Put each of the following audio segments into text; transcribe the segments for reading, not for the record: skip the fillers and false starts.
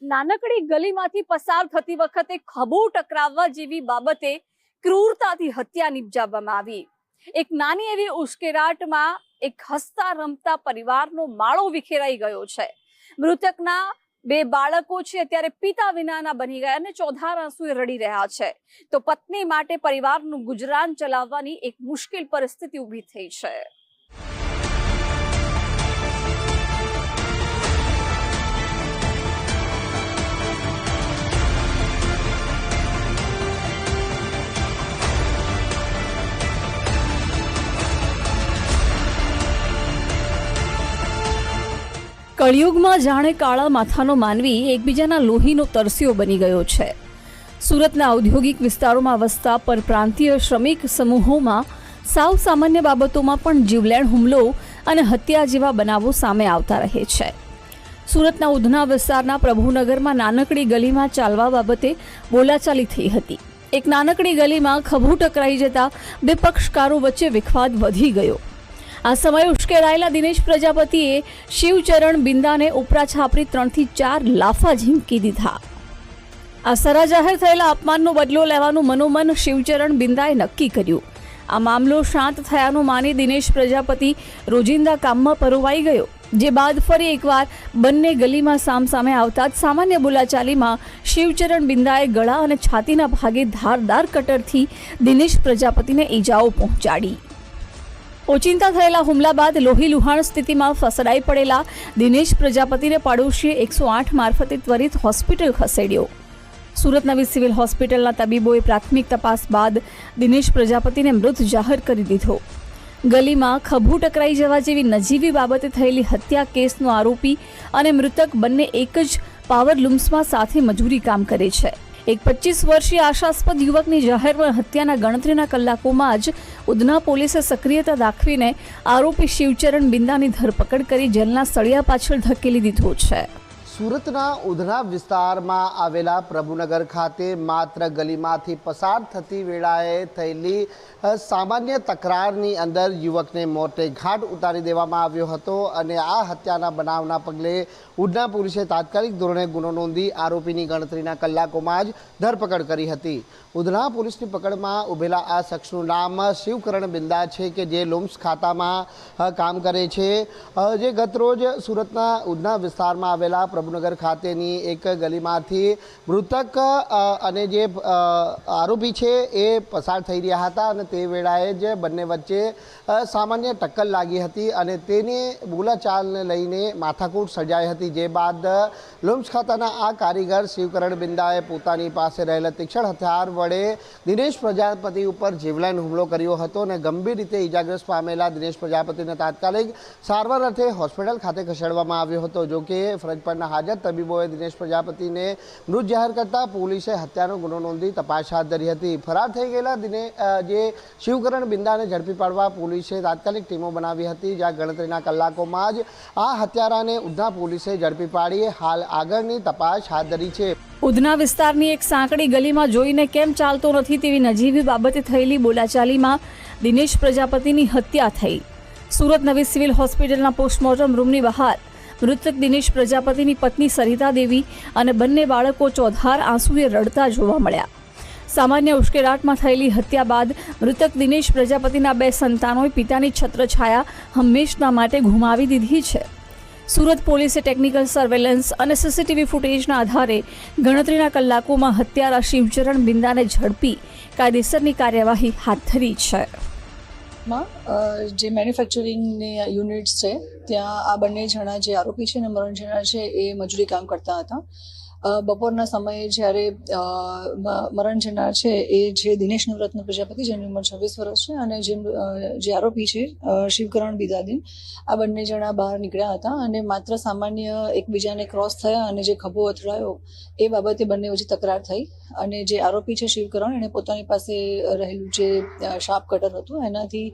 નાનકડી ગલીમાંથી પસાર થતી વખતે ખભો ટકરાવવા જેવી બાબતે ક્રૂરતાથી હત્યા નિપજાવવામાં આવી। એક નાની એવી ઉશ્કેરાટમાં એક હસતા રમતા પરિવારનો માળો વિખેરાઈ ગયો છે। મૃતકના બે બાળકો છે અત્યારે પિતા વિનાના બની ગયા અને ચોધાર આંસુએ રડી રહ્યા છે, તો પત્ની માટે પરિવારનું ગુજરાન ચલાવવાની એક મુશ્કેલ પરિસ્થિતિ ઊભી થઈ છે। કળિયુગમાં જાણે કાળા માથાનો માનવી એકબીજાના લોહીનો તરસ્યો બની ગયો છે। સુરતના ઔદ્યોગિક વિસ્તારોમાં વસતા પરપ્રાંતીય શ્રમિક સમૂહોમાં સાવ સામાન્ય બાબતોમાં પણ જીવલેણ હુમલો અને હત્યા જેવા બનાવો સામે આવતા રહે છે। સુરતના ઉધના વિસ્તારના પ્રભુનગરમાં નાનકડી ગલીમાં ચાલવા બાબતે બોલાચાલી થઈ હતી। એક નાનકડી ગલીમાં ખભો ટકરાઈ જતા બે પક્ષકારો વચ્ચે વિખવાદ વધી ગયો। આ સમયે ઉશ્કેરાયેલા દિનેશ પ્રજાપતિએ શિવચરણ બિંદાને ઉપરા છાપરી 3 થી 4 લાફા ઝીંકી દીધા। આ સરા જાહેર થયેલા અપમાનનો બદલો લેવાનું મનોમન શિવચરણ બિંદાએ નક્કી કર્યું। આ મામલો શાંત થયાનું માની દિનેશ પ્રજાપતિ રોજિંદા કામમાં પરોવાઈ ગયો, જે બાદ ફરી એકવાર બંને ગલીમાં સામસામે આવતા જ સામાન્ય બોલાચાલીમાં શિવચરણ બિંદાએ ગળા અને છાતીના ભાગે ધારદાર કટરથી દિનેશ પ્રજાપતિને ઈજાઓ પહોંચાડી। ઓચિંતા થયેલા હુમલા બાદ લોહી લુહાણ સ્થિતિમાં ફસડાઈ પડેલા દિનેશ પ્રજાપતિને પાડોશીએ 108 મારફતે ત્વરિત હોસ્પિટલ ખસેડ્યો। સુરત નવી સિવિલ હોસ્પિટલના તબીબોએ પ્રાથમિક તપાસ બાદ દિનેશ પ્રજાપતિને મૃત જાહેર કરી દીધો। ગલીમાં ખભો ટકરાઈ જવા જેવી નજીવી બાબતે થયેલી હત્યા કેસનો આરોપી અને મૃતક બંને એક જ પાવર લૂમ્સમાં સાથે મજૂરી કામ કરે છે। એક 25 વર્ષીય આશાસ્પદ યુવકની જાહેરમાં હત્યાના ગણતરીના કલાકોમાં જ ઉધના પોલીસે સક્રિયતા દાખવીને આરોપી શિવચરણ બિંદાની ધરપકડ કરી જેલના સળિયા પાછળ ધકેલી દીધો છે। સુરતના ઉધના વિસ્તારમાં આવેલા પ્રભુનગર ખાતે માત્ર ગલીમાંથી પસાર થતી વેળાએ થયેલી સામાન્ય તકરારની અંદર યુવકને મોતે ઘાટ ઉતારી દેવામાં આવ્યો હતો અને આ હત્યાના બનાવના પગલે ઉધના પોલીસે તાત્કાલિક ધોરણે ગુનો નોંધી આરોપીની ગણતરીના કલાકોમાં જ ધરપકડ કરી હતી। ઉધના પોલીસની પકડમાં ઉભેલા આ શખ્સનું નામ શિવકરણ બિંદા છે કે જે લૂમ્સ ખાતામાં કામ કરે છે, જે ગતરોજ સુરતના ઉધના વિસ્તારમાં આવેલા પ્રભુનગર ખાતેની એક ગલીમાંથી મૃતક અને જે આરોપી છે એ પસાર થઈ રહ્યા હતા અને તે વેળાએ જ બંને વચ્ચે સામાન્ય ટક્કર લાગી હતી અને તેની બોલાચાલને લઈને માથાકૂટ સર્જાઈ હતી, જે બાદ લૂમ્સ ખાતાના આ કારીગર શિવકરણ બિંદાએ પોતાની પાસે રહેલા તીક્ષ્ણ હથિયાર વડે દિનેશ પ્રજાપતિ ઉપર જીવલેણ હુમલો કર્યો હતો અને ગંભીર રીતે ઈજાગ્રસ્ત પામેલા દિનેશ પ્રજાપતિને તાત્કાલિક સારવાર અર્થે હોસ્પિટલ ખાતે ખસેડવામાં આવ્યો હતો। જો કે ફરજ પરના હાજર તબીબોએ દિનેશ પ્રજાપતિને મૃત જાહેર કરતા પોલીસે હત્યાનો ગુનો નોંધી તપાસ હાથ ધરી હતી। ફરાર થઈ ગયેલા જે શિવકરણ બિંદાને ઝડપી પાડવા પોલીસે તાત્કાલિક ટીમો બનાવી હતી, જ્યાં ગણતરીના કલાકોમાં જ આ હત્યારાને ઉધના પોલીસે ઝડપી પાડી હાલ આગળની તપાસ હાથ ધરી છે। ઉધના વિસ્તારની એક સાંકડી ગલીમાં જોઈને કેમ ચાલતો નથી તેવી નજીવી બાબતે થયેલી બોલાચાલીમાં દિનેશ પ્રજાપતિની હત્યા થઈ। સુરત નવી સિવિલ હોસ્પિટલના પોસ્ટમોર્ટમ રૂમની બહાર મૃતક દિનેશ પ્રજાપતિની પત્ની સરિતા દેવી અને બંને બાળકો ચોધાર આંસુએ રડતા જોવા મળ્યા। સામાન્ય ઉશ્કેરાટમાં થયેલી હત્યા બાદ મૃતક દિનેશ પ્રજાપતિના બે સંતાનોએ પિતાની છત્રછાયા હંમેશના માટે ગુમાવી દીધી છે। સુરત પોલીસે ટેકનિકલ સર્વેલન્સ અને સીસીટીવી ફૂટેજના આધારે ગણતરીના કલાકોમાં હત્યારા શિવચરણ બિંદાને ઝડપી કાયદેસરની કાર્યવાહી હાથ ધરી છે। જે મેન્યુફેક્ચરિંગની યુનિટ્સ છે ત્યાં આ બંને જણા જે આરોપી છે અને મરણ જણા છે એ મજૂરી કામ કરતા હતા। બપોરના સમયે જ્યારે મરણ જનાર છે એ જે દિનેશ નવરત્ન પ્રજાપતિ જેની ઉંમર 26 વર્ષ છે અને જે આરોપી છે શિવકરણ બિદાદીન, આ બંને જણા બહાર નીકળ્યા હતા અને માત્ર સામાન્ય એકબીજાને ક્રોસ થયા અને જે ખભો અથડાયો એ બાબતે બંને વચ્ચે તકરાર થઈ અને જે આરોપી છે શિવકરણ એને પોતાની પાસે રહેલું જે શાર્પ કટર હતું એનાથી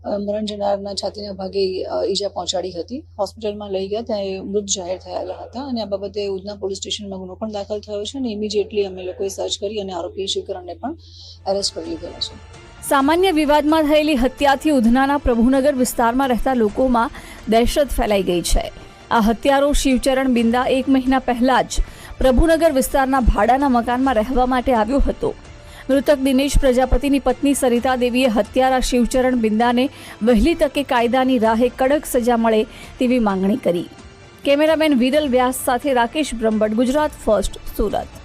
મરણ જનારના છાતીના ભાગે ઈજા પહોંચાડી હતી। હોસ્પિટલમાં લઈ ગયા, ત્યાં એ મૃત જાહેર થયેલા હતા અને આ બાબતે ઉધના પોલીસ સ્ટેશનમાં ગુનો પણ દાખલ થયો છે અને ઇમિડિયેટલી અમે લોકોએ સર્ચ કરી અને આરોપી શિવકરણને પણ એરેસ્ટ કરી લીધેલા છે। સામાન્ય વિવાદમાં થયેલી હત્યાથી ઉધનાના પ્રભુનગર વિસ્તારમાં રહેતા લોકોમાં દહેશત ફેલાઈ ગઈ છે। આ હત્યારો શિવચરણ બિંદા 1 મહિના પહેલા જ પ્રભુનગર વિસ્તારના ભાડાના મકાનમાં રહેવા માટે આવ્યો હતો. મૃતક દિનેશ પ્રજાપતિની પત્ની સરિતા દેવીએ હત્યારા શિવચરણ બિંદાને વહેલી તકે કાયદાની રાહે કડક સજા મળે તેવી માંગણી કરી. કેમેરામેન વિરલ વ્યાસ સાથે રાકેશ બ્રહ્મભટ્ટ, ગુજરાત ફર્સ્ટ, સુરત.